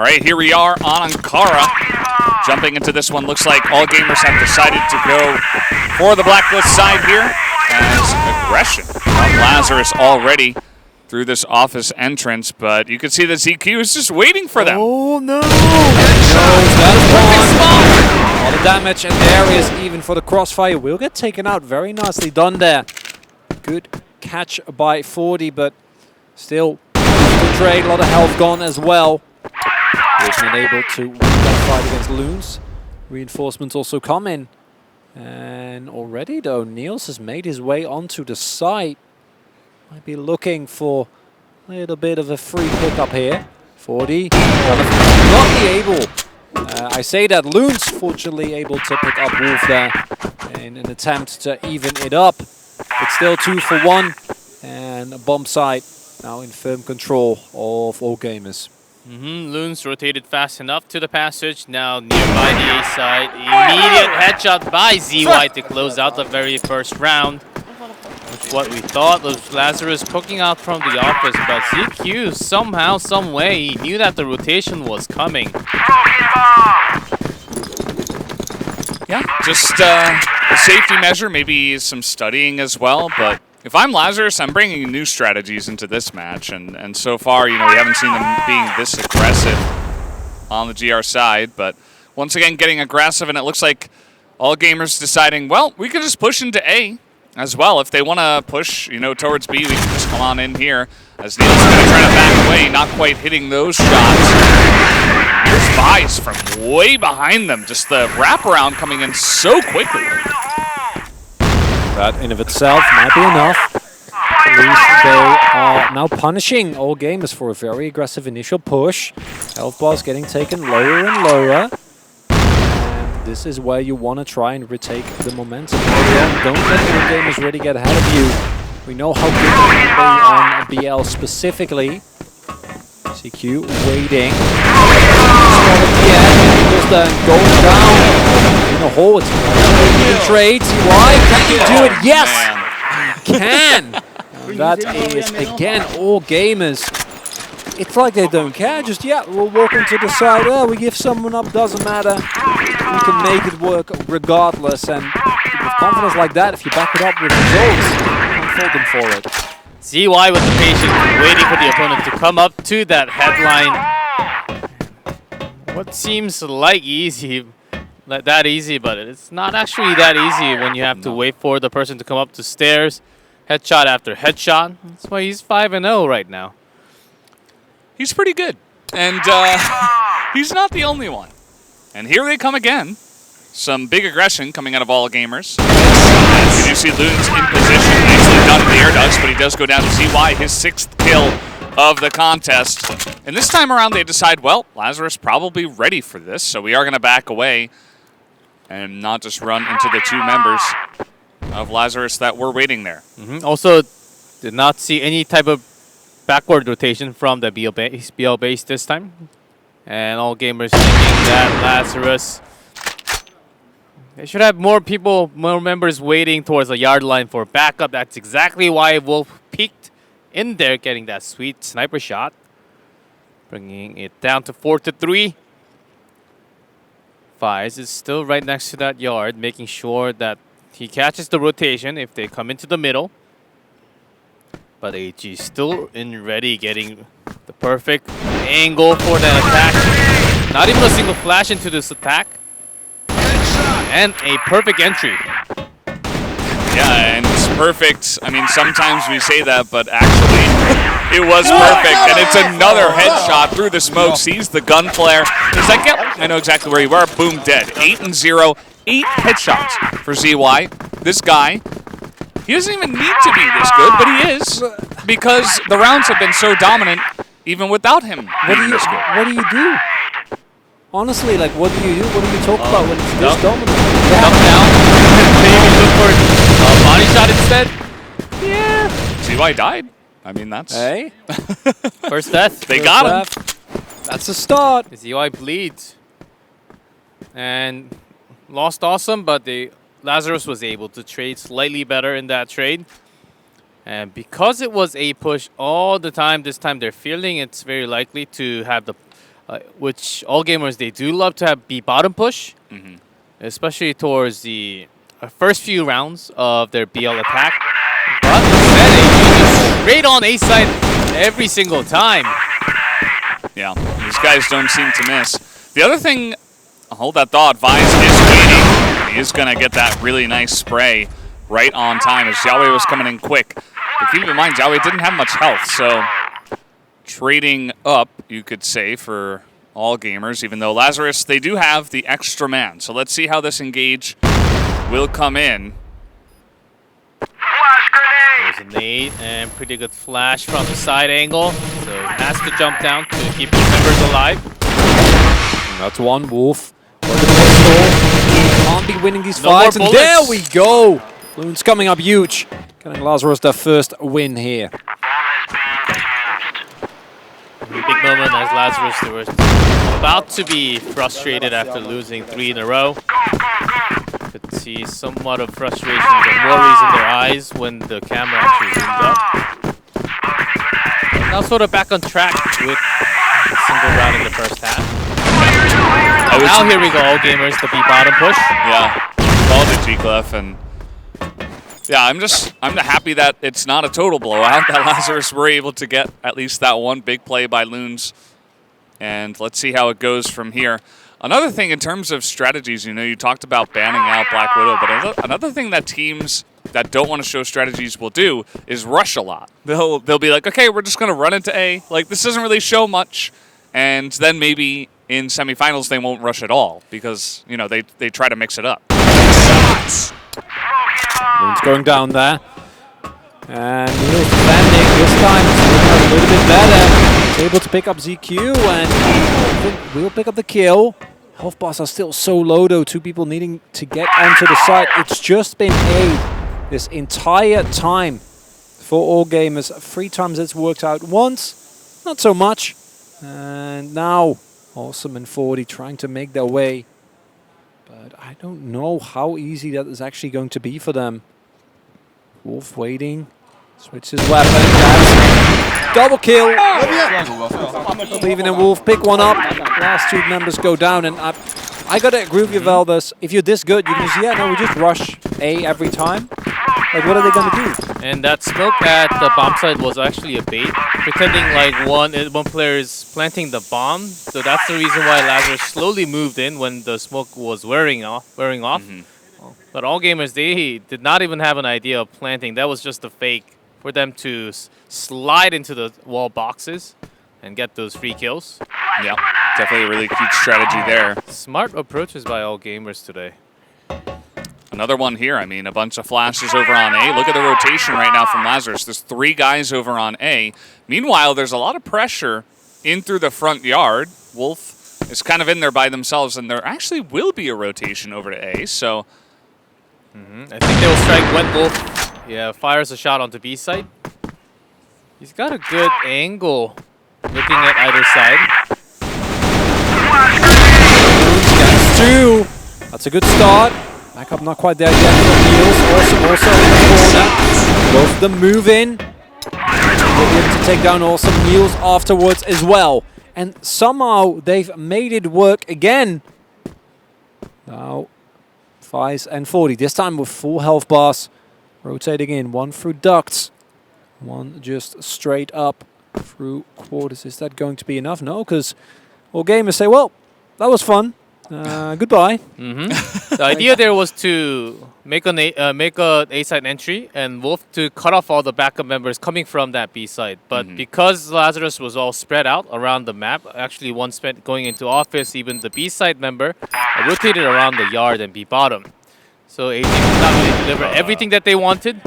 All right, here we are on Ankara. Jumping into this one, looks like all gamers have decided to go for the blacklist side here as aggression from Lazarus already through this office entrance, but you can see that ZQ is just waiting for them. Oh no! All the damage, and there is even for the crossfire. Will get taken out. Very nicely done there. Good catch by 40, but still the trade. A lot of health gone as well. Wasn't able to win that fight against Loons. Reinforcements also come in. And already though, Niels has made his way onto the site. Might be looking for a little bit of a free pickup here. 40, not be able. I say that Loons fortunately able to pick up Wolf there in an attempt to even it up. But still 2 for 1. And a bomb site now in firm control of all gamers. Loons rotated fast enough to the passage. Now nearby the A side. Immediate headshot by ZY to close out the very first round. Which what we thought was Lazarus poking out from the office, but ZQ somehow, some way, he knew that the rotation was coming. Yeah, just a safety measure, maybe some studying as well, but if I'm Lazarus, I'm bringing new strategies into this match, and so far, you know, we haven't seen them being this aggressive on the GR side, but once again, getting aggressive, and it looks like all gamers deciding, well, we could just push into A as well. If they want to push, you know, towards B, we can just come on in here, as Neil's going to try to back away, not quite hitting those shots. Here's Vice from way behind them, just the wraparound coming in so quickly. That in of itself might be enough. At least they are now punishing all gamers for a very aggressive initial push. Health bars getting taken lower and lower. And this is where you want to try and retake the momentum. Don't let the gamers really get ahead of you. We know how good they can be on BL specifically. CQ waiting. Going down in the hole. It's trade. Why can you do it? Yes, can. And that is again all gamers. It's like they don't care. Just we'll walk into the side. Oh, we give someone up. Doesn't matter. We can make it work regardless. And with confidence like that, if you back it up with results, you can fault them for it. ZY with the patience, waiting for the opponent to come up to that headline. What seems like that easy, but it's not actually that easy when you have to wait for the person to come up the stairs, headshot after headshot. That's why he's 5-0 right now. He's pretty good, and he's not the only one. And here they come again. Some big aggression coming out of all gamers. As you do see Loons in position, nicely done in the air ducks, but he does go down to ZY, his 6th kill of the contest. And this time around they decide, well, Lazarus probably ready for this, so we are going to back away and not just run into the 2 members of Lazarus that were waiting there. Also, did not see any type of backward rotation from the BL base this time. And all gamers thinking that Lazarus, they should have more members waiting towards the yard line for backup. That's exactly why Wolf peeked in there, getting that sweet sniper shot. Bringing it down to 4-3. Fies is still right next to that yard, making sure that he catches the rotation if they come into the middle. But AG still in ready, getting the perfect angle for that attack. Not even a single flash into this attack. And a perfect entry. Yeah, and it's perfect. I mean, sometimes we say that, but actually, it was perfect. And it's another headshot through the smoke. Sees the gun flare. He's like, yep, I know exactly where you are. Boom, dead. 8-0. 8 headshots for ZY. This guy, he doesn't even need to be this good, but he is. Because the rounds have been so dominant, even without him being this good. What do you do? Honestly, like, what do you do? What do you talk about when it's this dominant? Dump down. Maybe look for a body shot instead. Yeah. ZY died. I mean, that's... Hey? First death. They got him. That's a start. ZY bleeds. And lost awesome, but Lazarus was able to trade slightly better in that trade. And because it was a push all the time, this time they're feeling it's very likely to have the which all gamers, they do love to have B bottom push, especially towards the first few rounds of their BL attack. But instead, they use straight on A side every single time. Yeah, these guys don't seem to miss. The other thing, hold that thought, Vise is waiting. He is going to get that really nice spray right on time as Xiaowei was coming in quick. But keep in mind, Xiaowei didn't have much health, so trading up, you could say, for all gamers, even though Lazarus, they do have the extra man. So let's see how this engage will come in. There's a nade and pretty good flash from the side angle. So he has to jump down to keep his members alive. And that's one. Wolf. Can't be winning these fights. And there we go. Loon's coming up huge. Getting Lazarus their first win here. Big moment as Lazarus, they were about to be frustrated after losing 3 in a row. Could see somewhat of frustration and worries in their eyes when the camera actually zoomed up. Now sort of back on track with a single round in the first half. Now here we go, all gamers, the B bottom push. Yeah, called it G-Clef, and yeah, I'm happy that it's not a total blowout, that Lazarus were able to get at least that one big play by Loons. And let's see how it goes from here. Another thing in terms of strategies, you know, you talked about banning out Black Widow, but another thing that teams that don't want to show strategies will do is rush a lot. They'll be like, okay, we're just going to run into A. Like, this doesn't really show much. And then maybe in semifinals they won't rush at all because, you know, they try to mix it up. Loon's going down there. And Neil's defending this time. It's a little bit better. Able to pick up ZQ and we'll pick up the kill. Health bars are still so low though. 2 people needing to get onto the site. It's just been A this entire time for all gamers. 3 times it's worked out once. Not so much. And now Awesome and 40 trying to make their way. But I don't know how easy that is actually going to be for them. Wolf waiting. Switches weapon. That's double kill. Leaving in Wolf. Pick one up. Last 2 members go down. And I got to agree with you, Veldas. If you're this good, you can just, yeah, no, we just rush A every time. Like, what are they going to do? And that smoke at the bomb site was actually a bait. Pretending like one player is planting the bomb. So that's the reason why Lazarus slowly moved in when the smoke was wearing off. But all gamers, they did not even have an idea of planting. That was just a fake for them to slide into the wall boxes and get those free kills. Yeah, definitely a really cute strategy there. Smart approaches by all gamers today. Another one here. I mean, a bunch of flashes over on A. Look at the rotation right now from Lazarus. There's 3 guys over on A. Meanwhile, there's a lot of pressure in through the front yard. Wolf is kind of in there by themselves, and there actually will be a rotation over to A, so... I think they will strike when Wolf fires a shot onto B side. He's got a good angle looking at either side. That's 2. That's a good start. Back up, not quite there yet. Awesome also in the corner. Both of them move in. They'll be able to take down Awesome. Niels afterwards as well. And somehow they've made it work again. Now, Vice and 40. This time with full health bars. Rotating in. 1 through ducts. 1 just straight up through quarters. Is that going to be enough? No, because all gamers say, well, that was fun. Goodbye. The idea there was to make a A side entry and Wolf to cut off all the backup members coming from that B side. But because Lazarus was all spread out around the map, actually one spent going into office, even the B side member rotated around the yard and B bottom. So AJ could not really deliver everything that they wanted.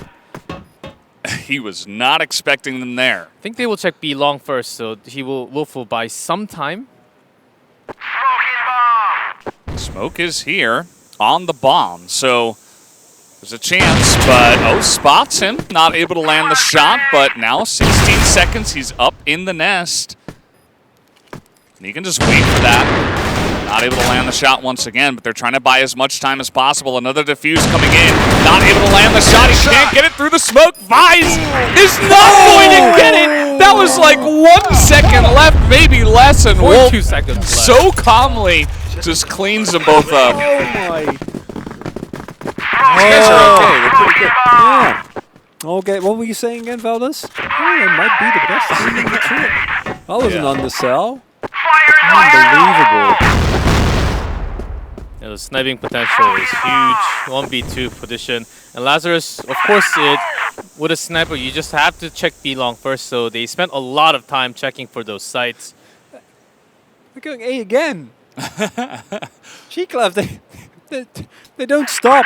He was not expecting them there. I think they will check B long first, so Wolf will buy some time. Smoke is here on the bomb, so there's a chance, but spots him. Not able to land the shot, but now 16 seconds, he's up in the nest. And he can just wait for that. Not able to land the shot once again, but they're trying to buy as much time as possible. Another defuse coming in. Not able to land the shot. He can't get it through the smoke. Vise is not going to get it. That was like 1 second left, maybe less, and Wolf 2 seconds left. so calmly just cleans them both up. Oh my. These guys are okay. They're pretty good. Yeah. Okay, what were you saying again, Valdez? Oh, it might be the best team in the tour. That was an undersell. Unbelievable. Yeah, the sniping potential is huge. 1v2 position. And Lazarus, of course, with a sniper, you just have to check B-long first. So they spent a lot of time checking for those sites. They're going A again. Cheek left. They don't stop.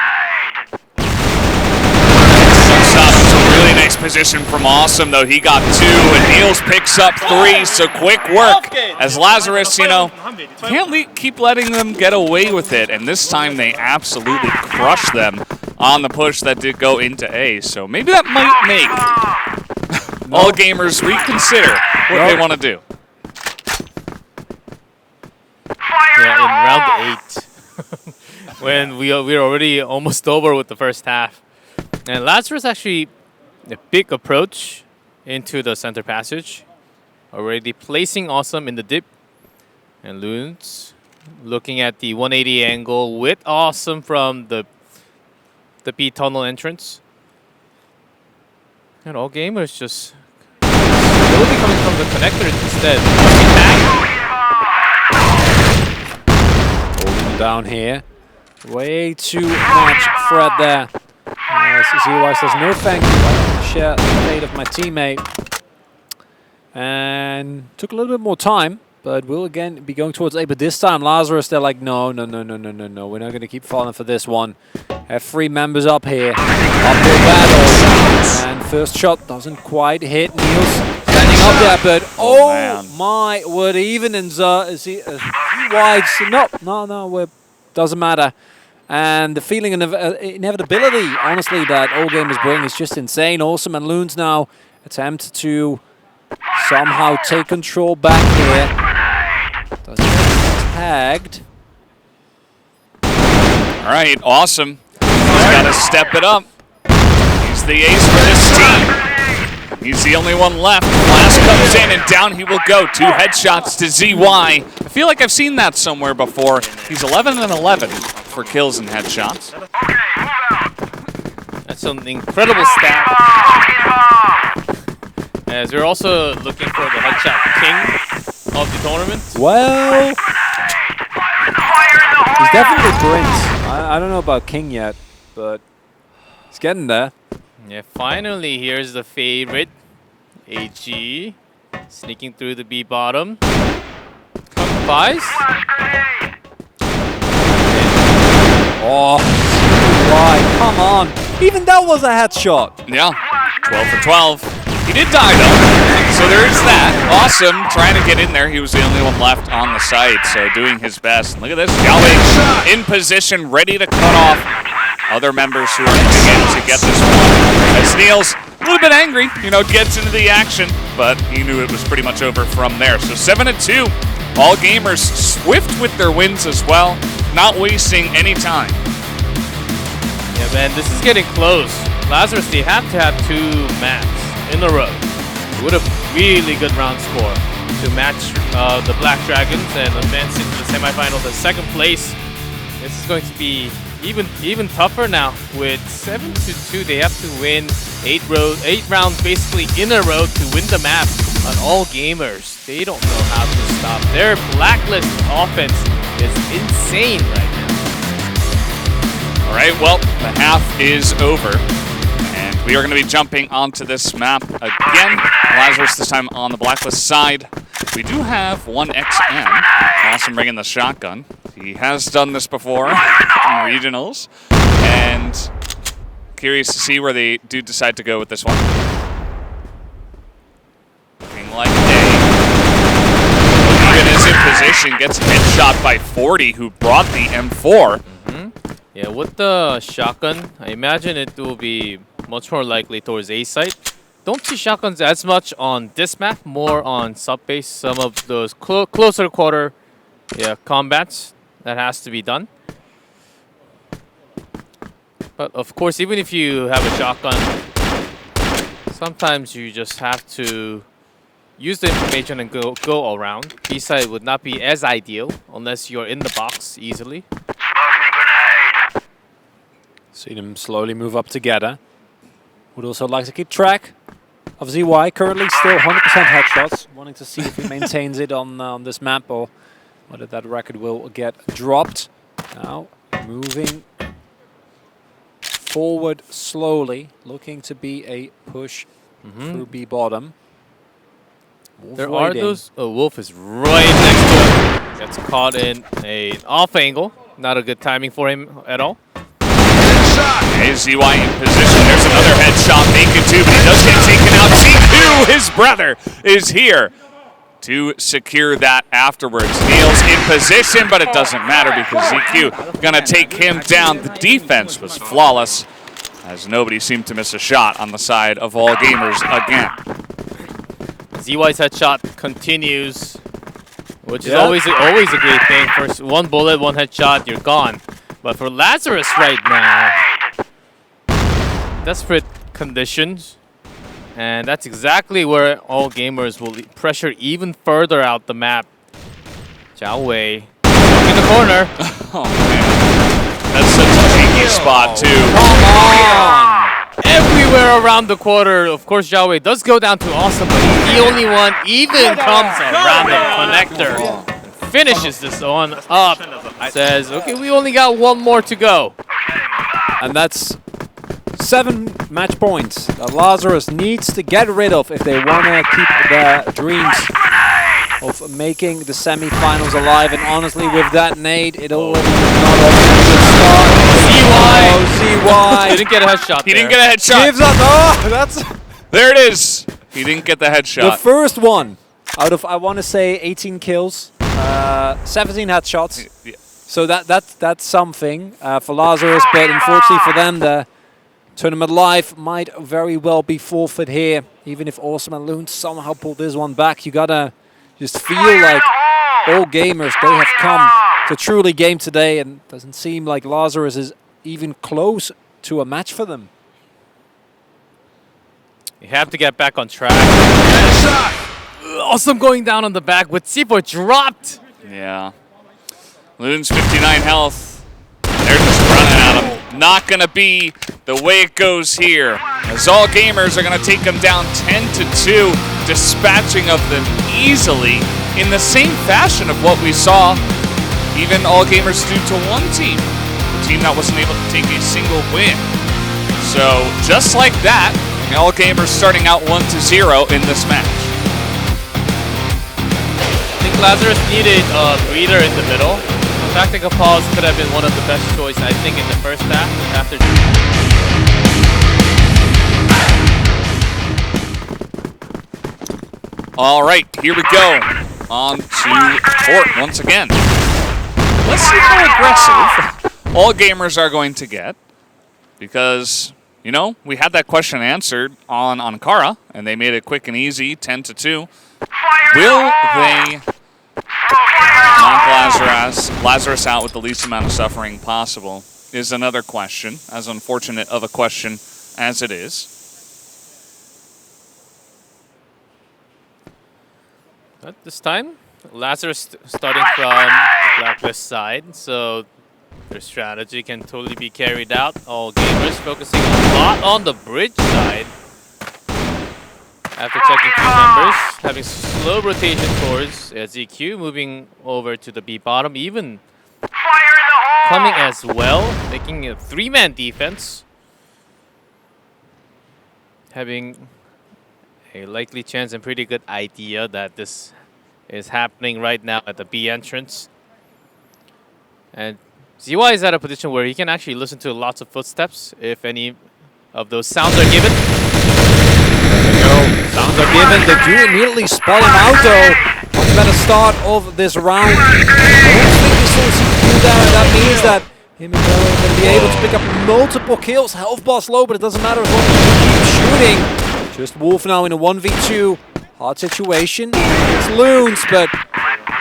It's a really nice position from Awesome, though. He got 2, and Niels picks up 3, so quick work. As Lazarus, you know, can't keep letting them get away with it, and this time they absolutely crushed them on the push that did go into A, so maybe that might make all gamers reconsider what they want to do. Yeah, in round 8, when we're already almost over with the first half. And Lazarus actually a big approach into the center passage. Already placing Awesome in the dip. And Loons looking at the 180 angle with Awesome from the B tunnel entrance. And all gamers just slowly coming from the connector instead. Holding down here. Way too much threat there. Zero says no thank you. I don't share the fate of my teammate. And took a little bit more time, but we'll again be going towards A. But this time, Lazarus, they're like, no. We're not going to keep falling for this one. Have 3 members up here. Uphill battle. And first shot doesn't quite hit. Niels standing up there, but oh my word, even in is he wide? No, doesn't matter. And the feeling of inevitability, honestly, that all gamers bring is just insane. Awesome and Loons now attempt to somehow take control back here. Doesn't get tagged. All right, Awesome. He's got to step it up. He's the ace for this team. He's the only one left. Flash comes in and down he will go. 2 headshots to ZY. I feel like I've seen that somewhere before. He's 11 and 11 for kills and headshots. That's an incredible stat. As we're also looking for the headshot king of the tournament. Well, he's definitely Prince. I don't know about King yet, but he's getting there. Yeah, finally, here's the favorite. AG sneaking through the B bottom. Buys. Oh, why? Come on. Even that was a headshot. Yeah, 12 for 12. He did die, though, so there is that. Awesome, trying to get in there. He was the only one left on the site, so doing his best. Look at this, Galway in position, ready to cut off other members who are coming in to get this one. As Niels, a little bit angry, you know, gets into the action, but he knew it was pretty much over from there. So 7-2, all gamers swift with their wins as well, not wasting any time. Yeah, man, this is getting close. Lazarus, they have to have 2 maps in a row with a really good round score to match the Black Dragons and advance into the semifinals at 2nd place. This is going to be even tougher now. With 7-2, they have to win 8 rounds basically in a row to win the map on all gamers. They don't know how to stop. Their Blacklist offense is insane right now. All right, well, the half is over. And we are going to be jumping onto this map again. Lazarus this time on the Blacklist side. We do have 1XM. Awesome bringing the shotgun. He has done this before in regionals. And curious to see where they do decide to go with this one. Looking like even is in position, gets headshot by 40, who brought the M4. Yeah, with the shotgun, I imagine it will be much more likely towards A site. Don't see shotguns as much on this map, more on sub-base. Some of those closer quarter combats that has to be done. But of course, even if you have a shotgun, sometimes you just have to use the information and go around. B side would not be as ideal unless you're in the box easily. See them slowly move up together. Would also like to keep track of ZY. Currently still 100% headshots. Wanting to see if he maintains it on this map or whether that record will get dropped. Now moving forward slowly, looking to be a push through B bottom. Wolf There waiting. are those. Oh, Wolf is right next to him. Gets caught in an off angle. Not a good timing for him at all. Hey, ZY in position. There's another headshot. Naked too, but he does get taken out. ZQ, his brother, is here to secure that afterwards. Neil's in position, but it doesn't matter because ZQ gonna take him down. The defense was flawless as nobody seemed to miss a shot on the side of All Gamers again. ZY's headshot continues, which is always a great thing. First, one bullet, one headshot, you're gone. But for Lazarus right now, desperate conditions. And that's exactly where All Gamers will pressure even further out the map. Zhao Wei in the corner. Oh, man. That's such a cheeky spot, too. Come on! Everywhere around the quarter, of course, Zhao Wei does go down to Awesome, but he's the only one even comes around the connector. Finishes this one up. Says, okay, we only got one more to go. And that's 7 match points that Lazarus needs to get rid of if they want to keep their dreams of making the semi-finals alive. And honestly, with that nade, it already is not off to a good start. ZY! He didn't get a headshot. He didn't get a headshot. Gives up. Oh, that's There it is. He didn't get the headshot. the first one out of, I want to say, 18 kills, 17 headshots. Yeah. So that's something for Lazarus, but unfortunately for them, the tournament life might very well be forfeit here. Even if Awesome and Loon somehow pull this one back, you gotta just feel like All Gamers, they have come to truly game today, and doesn't seem like Lazarus is even close to a match for them. You have to get back on track. Awesome going down on the back with C4 dropped. Yeah. Loon's 59 health. They're just running at him. Not going to be the way it goes here, as All Gamers are going to take them down 10-2, dispatching of them easily in the same fashion of what we saw even All Gamers do to one team, a team that wasn't able to take a single win. So just like that, All Gamers starting out 1-0 in this match. I think Lazarus needed a breather in the middle. A tactical pause could have been one of the best choices, I think, in the first half. After all right, here we go. On to court once again. Let's see how aggressive All Gamers are going to get, because, you know, we had that question answered on Ankara, and they made it quick and easy, 10-2. Will they knock Lazarus out with the least amount of suffering possible is another question, as unfortunate of a question as it is. But this time, Lazarus starting from the Blacklist side, so their strategy can totally be carried out. All Gamers focusing a lot on the bridge side. After checking few numbers, having slow rotation towards ZQ, moving over to the B bottom, even coming as well, making a 3-man defense. Having a likely chance and pretty good idea that this is happening right now at the B entrance. And ZY is at a position where he can actually listen to lots of footsteps if any of those sounds are given. Sounds are given. They do immediately spot him out, though. Much better start of this round. I don't think he saw CQ there. That means that him and Bella are going to be able to pick up multiple kills. Health bar's low, but it doesn't matter as long as you keep shooting. Just Wolf now in a 1v2. Hard situation. It's Loons, but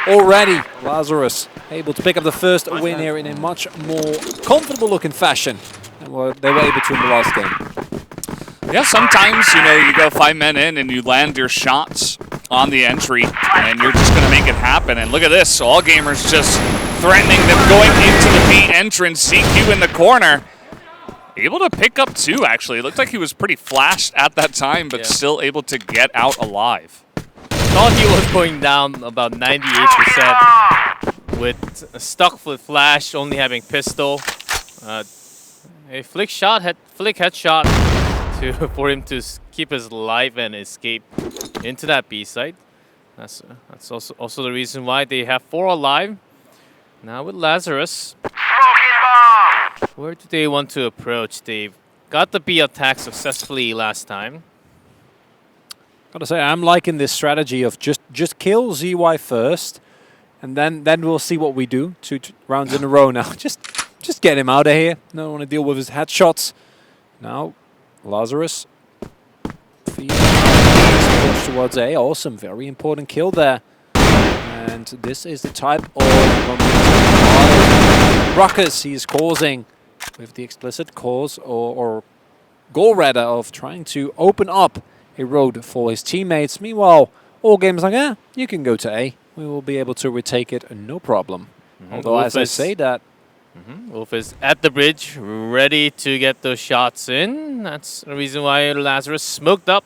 already Lazarus able to pick up the first win here in a much more comfortable looking fashion than what they were able to in the last game. Yeah, sometimes, you know, you go 5 men in and you land your shots on the entry, and you're just going to make it happen. And look at this, All Gamers just threatening them going into the B entrance. ZQ in the corner. Able to pick up 2, actually. It looked like he was pretty flashed at that time, but still able to get out alive. Thought he was going down about 98% with stuck with flash, only having pistol. A flick headshot for him to keep his life and escape into that B site. That's also the reason why they have 4 alive. Now with Lazarus, where do they want to approach? They've got the B attack successfully last time. Gotta say, I'm liking this strategy of just kill ZY first, and then we'll see what we do. 2 rounds in a row now. Just get him out of here. Don't want to deal with his headshots. Now, Lazarus push towards A. Awesome, very important kill there. And this is the type of ruckus he's causing with the explicit cause or goal rather of trying to open up a road for his teammates. Meanwhile, All Gamers like, you can go to A. We will be able to retake it, no problem. Although, Wolf as I say that, Wolf is at the bridge, ready to get those shots in. That's the reason why Lazarus smoked up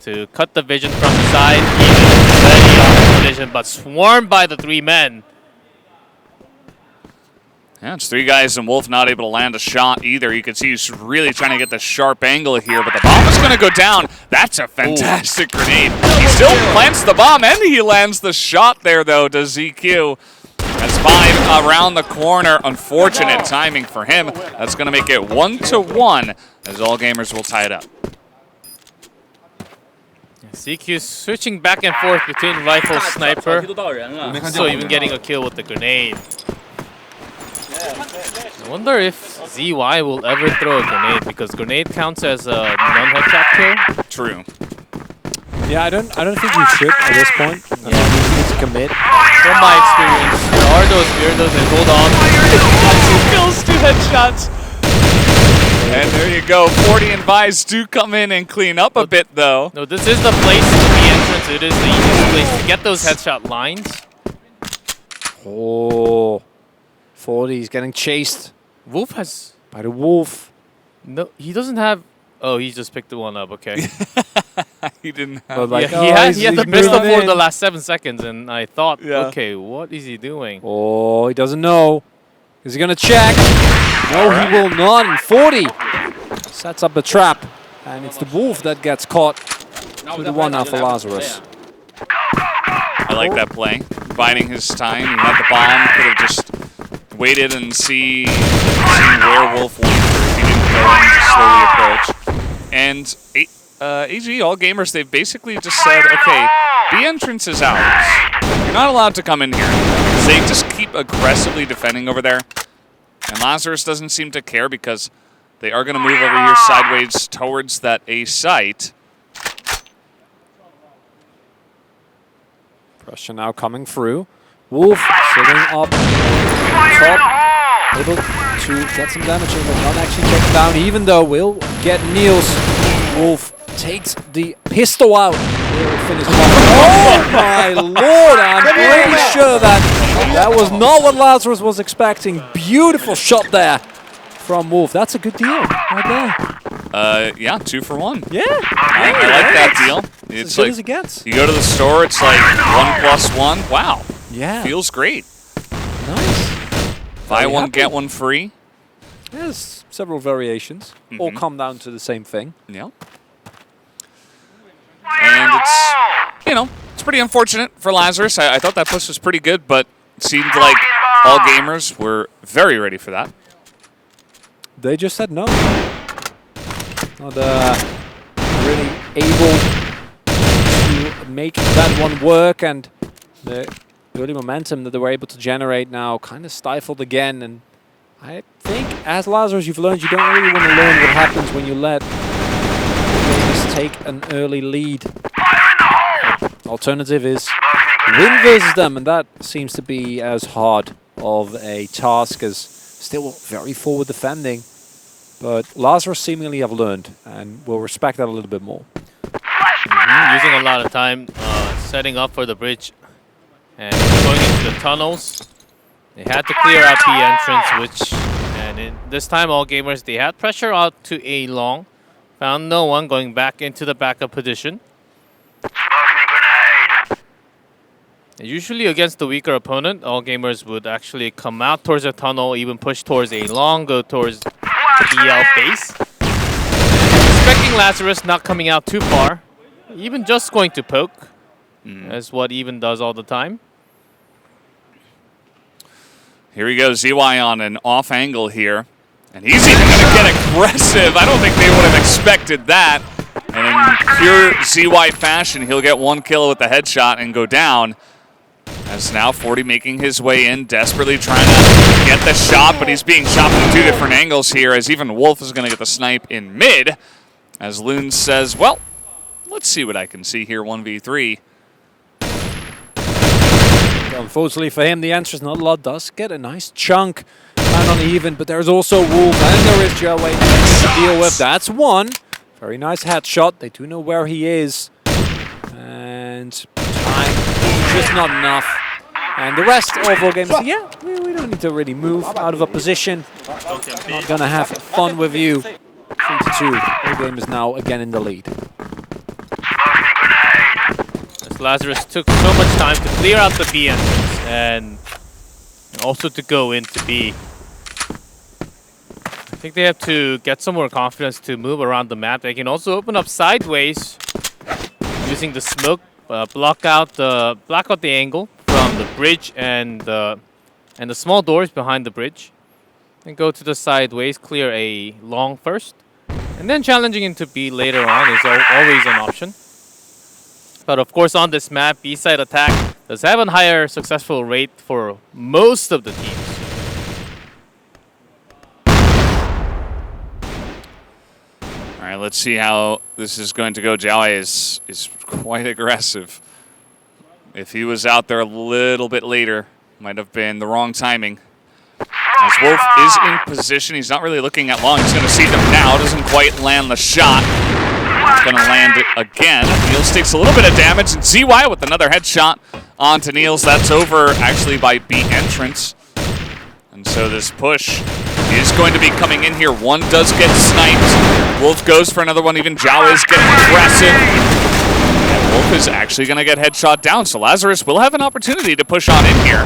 to cut the vision from the side. Even ready on the vision, but swarmed by the 3 men. Yeah, it's 3 guys and Wolf not able to land a shot either. You can see he's really trying to get the sharp angle here, but the bomb is going to go down. That's a fantastic grenade. He still plants the bomb, and he lands the shot there, though, to ZQ. That's 5 around the corner. Unfortunate timing for him. That's going to make it 1-1, as All Gamers will tie it up. ZQ switching back and forth between rifle, sniper, so even getting a kill with the grenade. I wonder if ZY will ever throw a grenade, because grenade counts as a non-headshot kill. True. yeah, I don't think you should at this point. You need to commit. From my experience, there are those weirdos that hold on. 2 kills, 2 headshots. And there you go. 40 and Vise do come in and clean up a bit, though. No, this is the place to be entrance. It is the easiest place to get those headshot lines. Oh, 40 is getting chased Wolf has... by the Wolf. No, he doesn't have... Oh, he just picked the one up, okay. He didn't have... But like, Yeah, he had the pistol for in. the last 7 seconds, and I thought, Yeah. okay, what is he doing? Oh, he doesn't know. Is he going to check? No, he will not. And 40 sets up a trap. And it's the Wolf that gets caught. 2-1 now for Lazarus. I like that play. Biding his time. He had the bomb. Could have just waited and seen where Wolf went if he didn't go in, just slowly approach. And AG, All Gamers, they've basically just said, okay, the entrance is ours. You're not allowed to come in here. So they just keep aggressively defending over there. And Lazarus doesn't seem to care because they are going to move over here sideways towards that A site. Pressure now coming through. Wolf sitting up top, able to get some damage in, but not actually taken down, even though will get Niels. Wolf takes the pistol out. Will finish him off. Oh my lord, I'm pretty sure that was not what Lazarus was expecting. Beautiful shot there from Wolf. That's a good deal right there. Yeah, 2 for 1. Yeah. I like that deal. It's It's as good like as it gets. you go to the store, it's like 1+1. Wow, Yeah. feels great. Nice. Buy Very one, happy. get one free. There's several variations. All come down to the same thing. Yeah. And it's, it's pretty unfortunate for Lazarus. I thought that push was pretty good, but it seemed like All Gamers were very ready for that. They just said no. Not really able to make that one work, and the early momentum that they were able to generate now kind of stifled again. And I think, as Lazarus, you've learned you don't really want to learn what happens when you let just take an early lead. Alternative is win versus them, and that seems to be as hard of a task as still very forward defending. But Lazarus seemingly have learned, and will respect that a little bit more. Using a lot of time setting up for the bridge and going into the tunnels. They had to clear out the entrance, this time all gamers, they had pressure out to A long. Found no one, going back into the backup position. Usually against the weaker opponent, all gamers would actually come out towards the tunnel, even push towards A long, go towards the BL base. Expecting Lazarus not coming out too far, even just going to poke, as what Even does all the time. Here we go, ZY on an off angle here. And he's even going to get aggressive. I don't think they would have expected that. And in pure ZY fashion, he'll get 1 kill with the headshot and go down. As now 40 making his way in, desperately trying to get the shot, but he's being shot from 2 different angles here, as even Wolf is going to get the snipe in mid. As Loon says, well, let's see what I can see here, 1v3. Unfortunately for him, the answer is not a lot. Does get a nice chunk and on Even, but there's also Wolf and there is Jelway to deal with. That's one. Very nice headshot. They do know where he is. And time is just not enough. And the rest of all games, yeah, we don't need to really move out of a position. Not gonna have fun with you. 3-2. All game is now again in the lead. Lazarus took so much time to clear out the B entrance and also to go into B. I think they have to get some more confidence to move around the map. They can also open up sideways using the smoke, block out the angle from the bridge and the small doors behind the bridge. Then go to the sideways, clear A long first, and then challenging into B later on is always an option. But of course, on this map, B-side attack does have a higher successful rate for most of the teams. All right, let's see how this is going to go. Jiaowei is quite aggressive. If he was out there a little bit later, might have been the wrong timing. As Wolf is in position, he's not really looking at long. He's going to see them now. Doesn't quite land the shot. He's going to land it again. Niels takes a little bit of damage, and ZY with another headshot onto Niels. That's over, actually, by B entrance. And so this push is going to be coming in here. One does get sniped. Wolf goes for another one. Even Zhao is getting aggressive. And Wolf is actually going to get headshot down, so Lazarus will have an opportunity to push on in here.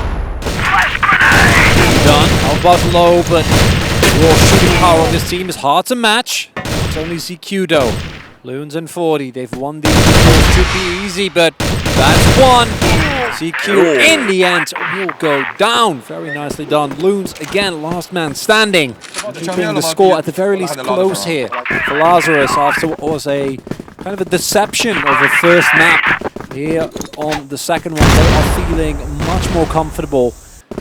Done. Elbows low, but the raw shooting power of this team is hard to match. It's only CQ though. Loons and 40, they've won these. It should be easy, but that's one. CQ in the end will go down. Very nicely done. Loons again, last man standing. Keeping the score at the very least close here for Lazarus after what was a kind of a deception of the first map. Here on the second one, they are feeling much more comfortable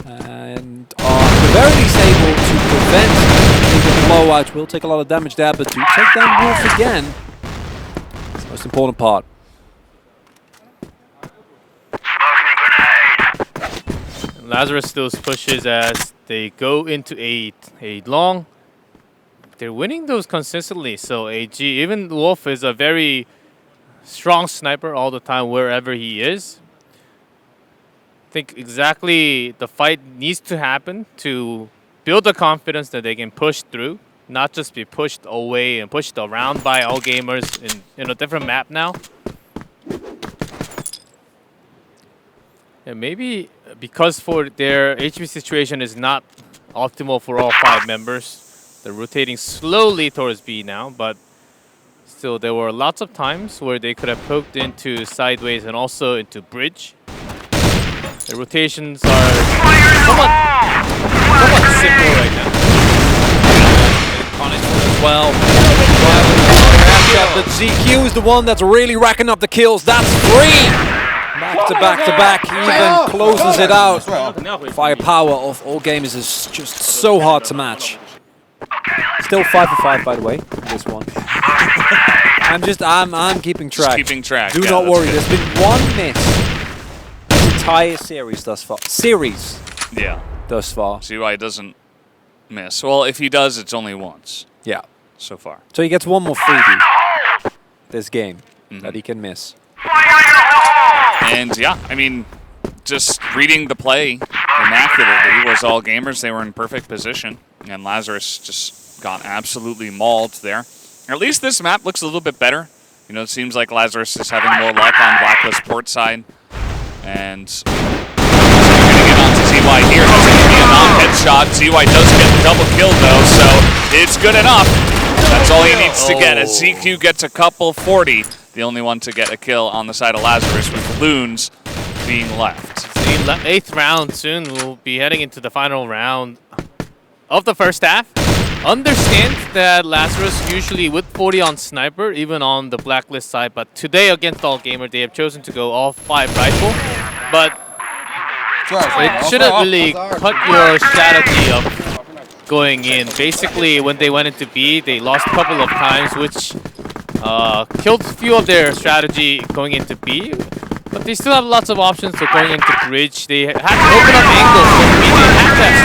and are at the very least able to prevent the blowout. Will take a lot of damage there, but to take down Wolf again, it's the most important part. Lazarus still pushes as they go into a long. They're winning those consistently, so AG, even Wolf is a very strong sniper all the time wherever he is. I think exactly the fight needs to happen to build the confidence that they can push through, not just be pushed away and pushed around by all gamers in a different map now. And maybe because for their HP situation is not optimal for all 5 members, they're rotating slowly towards B now, but still there were lots of times where they could have poked into sideways and also into bridge. The rotations are somewhat simple right now. Punished as well. But ZQ is the one that's really racking up the kills. That's 3! Back to back to back, even closes it out. Firepower of all gamers is just so hard to match. Still 5 for 5, by the way, this one. I'm keeping track. Just keeping track. Do not worry. There's been one miss this entire series thus far. Yeah. Thus far. See why he doesn't miss. Well, if he does, it's only once. Yeah. So far. So he gets one more freebie this game. that he can miss. And yeah, I mean, just reading the play immaculately was All Gamers. They were in perfect position, and Lazarus just got absolutely mauled there. Or at least this map looks a little bit better. You know, it seems like Lazarus is having more luck on Blacklist port side. And getting it onto ZY here. That's going to be a non-headshot. ZY does get the double kill, though, so it's good enough. That's all he needs to get. As ZQ gets a couple 40, the only one to get a kill on the side of Lazarus, with Loons being left. The 8th round soon. We'll be heading into the final round of the first half. Understand that Lazarus usually with 40 on sniper, even on the Blacklist side, but today against All Gamer, they have chosen to go all 5 rifle. But it shouldn't really cut your strategy of going in. Basically, when they went into B, they lost a couple of times, which killed a few of their strategy going into B. But they still have lots of options for going into bridge. They had to open up angles, but B didn't have that.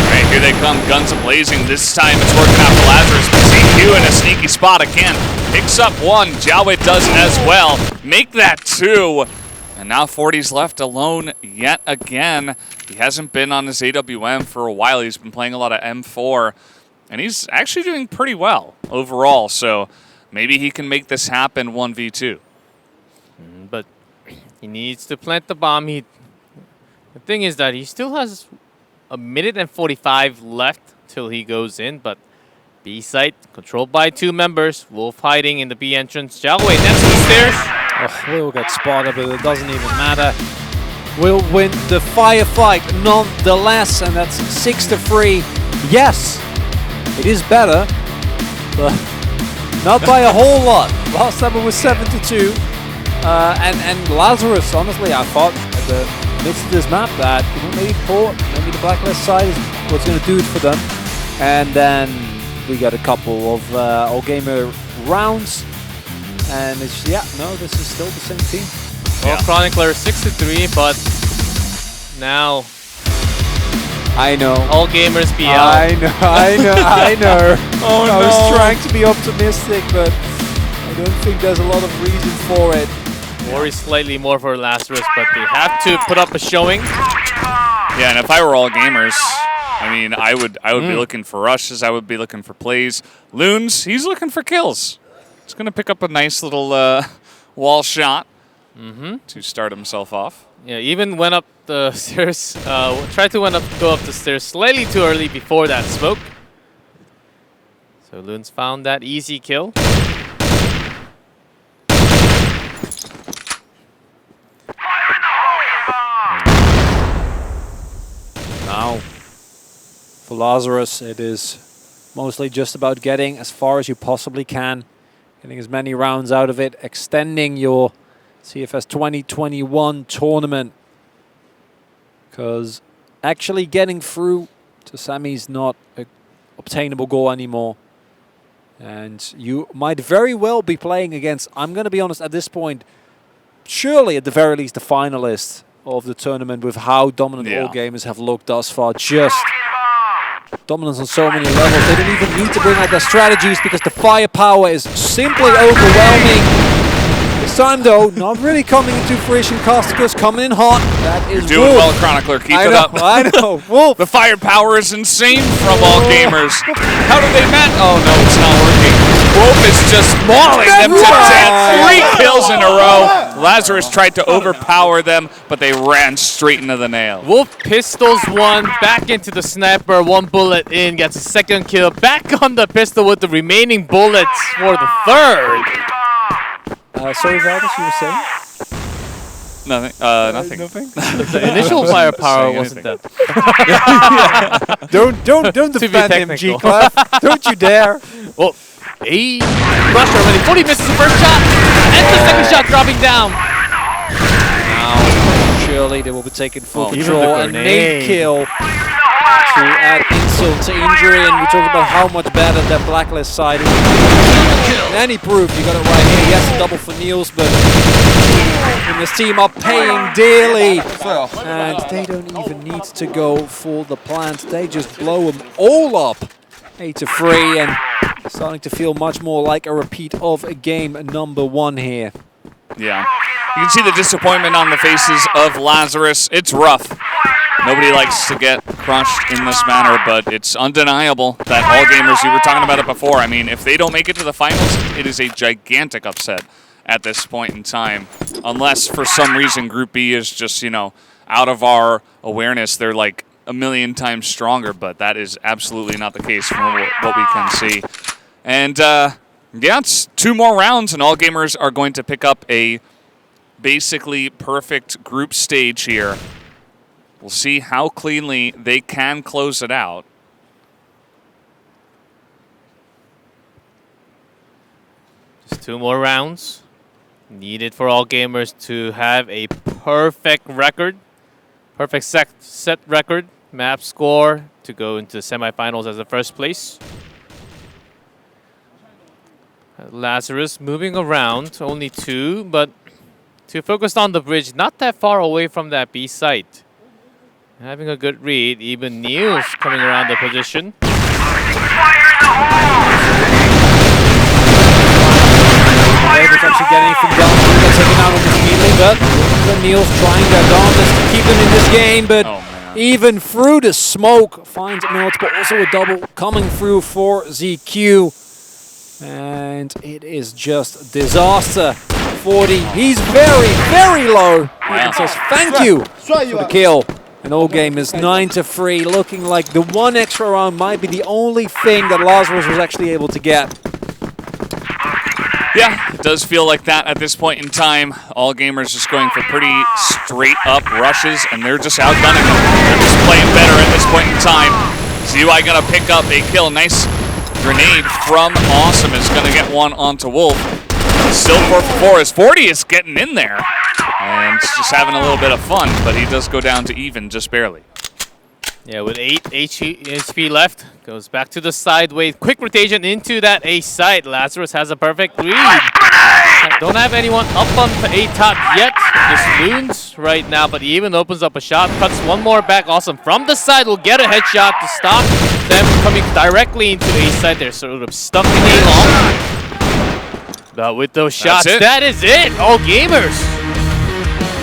All right, here they come, guns a-blazing. This time it's working out for Lazarus, but ZQ in a sneaky spot again. Picks up 1, Jiaowei does as well. Make that 2. And now 40's left alone yet again. He hasn't been on his AWM for a while. He's been playing a lot of M4. And he's actually doing pretty well overall. So maybe he can make this happen 1v2. But he needs to plant the bomb. The thing is that he still has a minute and 45 left till he goes in. But B site controlled by 2 members. Wolf hiding in the B entrance. Jiaowei next to the stairs. Oh, we'll get spotted, but it doesn't even matter. We'll win the firefight nonetheless, and that's 6-3. Yes, it is better, but not by a whole lot. Last time it was 7-2. And Lazarus, honestly, I thought at the midst of this map that maybe port, maybe the Blacklist side is what's going to do it for them. And then we got a couple of All Gamer rounds. And it's, this is still the same team. Well, Chronicler 6-3, but now I know. All Gamers BL. I know. Oh, I was trying to be optimistic, but I don't think there's a lot of reason for it. Worry slightly more for Lazarus, but they have to put up a showing. Yeah, and if I were All Gamers, I mean, I would be looking for rushes. I would be looking for plays. Loons, he's looking for kills. He's going to pick up a nice little wall shot to start himself off. Yeah, even went up the stairs. Tried to go up the stairs slightly too early before that smoke. So Loons found that easy kill. Now, for Lazarus, it is mostly just about getting as far as you possibly can. Getting as many rounds out of it, extending your CFS 2021 tournament. Because actually getting through to semi is not an obtainable goal anymore. And you might very well be playing against, I'm going to be honest, at this point, surely at the very least the finalist of the tournament with how dominant all gamers have looked thus far. Just dominance on so many levels. They don't even need to bring out their strategies because the firepower is simply overwhelming. This time though, not really coming into fruition. Castiga's coming in hot. That is You're doing Wolf. well, Chronicler. Keep it up. I know. Wolf. The firepower is insane from all gamers. How do they met? Oh no, it's not working. Wolf is just mauling them to death. 3 kills in a row. Lazarus tried to overpower them, but they ran straight into the nail. Wolf pistols 1, back into the sniper, 1 bullet in, gets a 2nd kill, back on the pistol with the remaining bullets for the 3rd. Sorry, Valdez, you were saying? Nothing. Nothing? The initial firepower wasn't that. Don't defend him, G-Clef. Don't you dare. Well, he rushed already. 40 misses the first shot, and the 2nd shot dropping down. Now, surely they will be taking full control. A nade kill to add insult to injury, and we talked about how much better that Blacklist side is. And he proved you got it right here. Yes, a double for Niels, but this team are paying dearly. And they don't even need to go for the plant. They just blow them all up. 8-3, and Starting to feel much more like a repeat of game number 1 here. Yeah. You can see the disappointment on the faces of Lazarus. It's rough. Nobody likes to get crushed in this manner, but it's undeniable that all gamers, you were talking about it before, I mean, if they don't make it to the finals, it is a gigantic upset at this point in time. Unless, for some reason, Group B is just, you know, out of our awareness. They're like a million times stronger, but that is absolutely not the case from what we can see. And, yeah, it's 2 more rounds, and all gamers are going to pick up a basically perfect group stage here. We'll see how cleanly they can close it out. Just 2 more rounds. Needed for all gamers to have a perfect record. Perfect set record. Map score to go into the semifinals as the first place. Lazarus moving around. Only 2, but too focused on the bridge. Not that far away from that B site. Having a good read. Even Neil's coming around the position. Able to actually get anything done. They're taken out almost immediately, but Neil's trying their darndest to keep them in this game, but even through the smoke, finds Milt, but also a double coming through for ZQ. And it is just disaster. 40, he's very, very low. And says thank you for the kill. And all game is 9-3, looking like the 1 extra round might be the only thing that Lazarus was actually able to get. Yeah, it does feel like that at this point in time. All gamers just going for pretty straight up rushes, and they're just outgunning them. They're just playing better at this point in time. ZY gonna pick up a kill. Nice grenade from Awesome is gonna get one onto Wolf. Still 4 for 4 as 40 is getting in there. And just having a little bit of fun, but he does go down to even just barely. Yeah, with 8 HP left, goes back to the side wave. Quick rotation into that A site. Lazarus has a perfect read. Don't have anyone up on the A top yet. Just Loons right now, but he even opens up a shot. Cuts one more back. Awesome from the side will get a headshot to stop them coming directly into A site. They're sort of stuck in A long. But with those shots, that is it. All gamers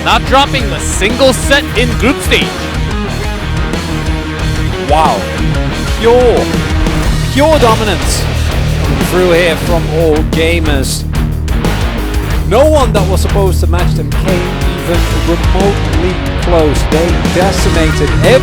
not dropping a single set in group stage. Wow, pure dominance coming through here from all gamers. No one that was supposed to match them came even remotely close. They decimated